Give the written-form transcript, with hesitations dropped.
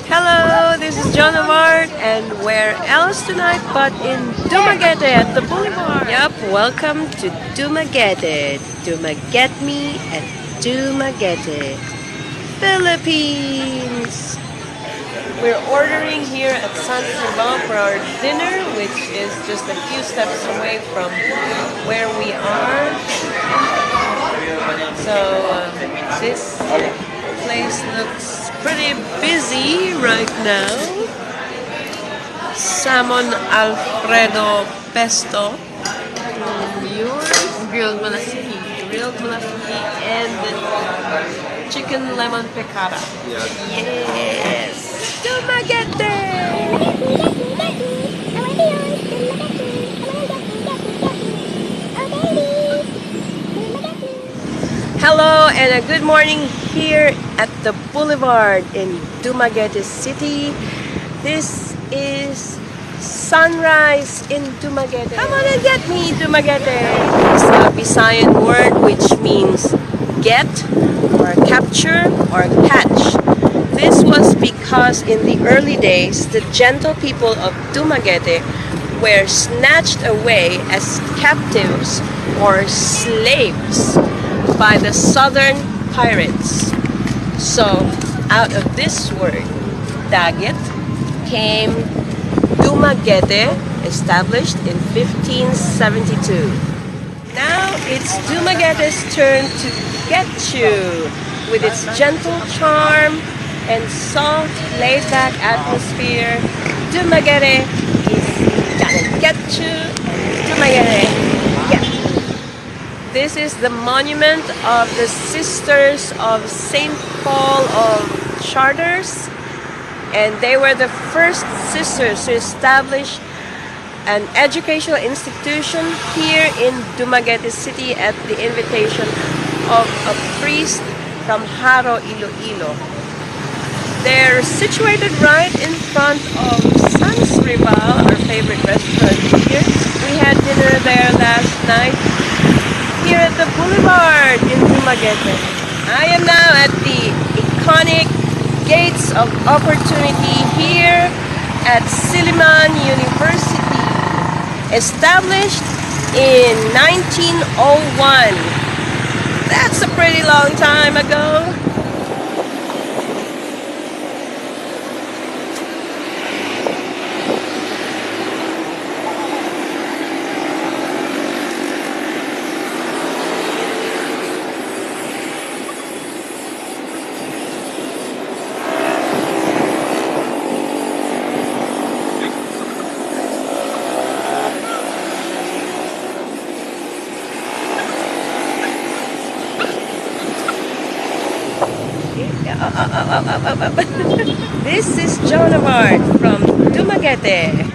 Hello, this is John of Art, and where else tonight but in Dumaguete at the Boulevard. Yup, welcome to Dumaguete. DumaGETme at Dumaguete, Philippines. We're ordering here at San Silvao for our dinner, which is just a few steps away from where we are. So this place looks pretty busy right now. Salmon Alfredo pesto, yours, grilled malaki, and chicken lemon piccata. Yes, Dumaguete. Hello and a good morning here at the Boulevard in Dumaguete City. This is sunrise in Dumaguete. Come on and get me, Dumaguete. It's a Visayan word which means get or capture or catch. This was because in the early days, the gentle people of Dumaguete were snatched away as captives or slaves by the southern pirates. So out of this word, dagat, came Dumaguete, established in 1572. Now it's Dumaguete's turn to get you. With its gentle charm and soft, laid-back atmosphere, Dumaguete is gonna get you. Dumaguete, get you. This is the monument of the Sisters of St. Paul of Charters, and they were the first sisters to establish an educational institution here in Dumaguete City at the invitation of a priest from Haro, Iloilo. They're situated right in front of Sans Rival, our favorite restaurant here. We had dinner there last night, here at the Boulevard in Dumaguete. I am now at the iconic Gates of Opportunity here at Silliman University, established in 1901. That's a pretty long time ago. This is John of Art from Dumaguete.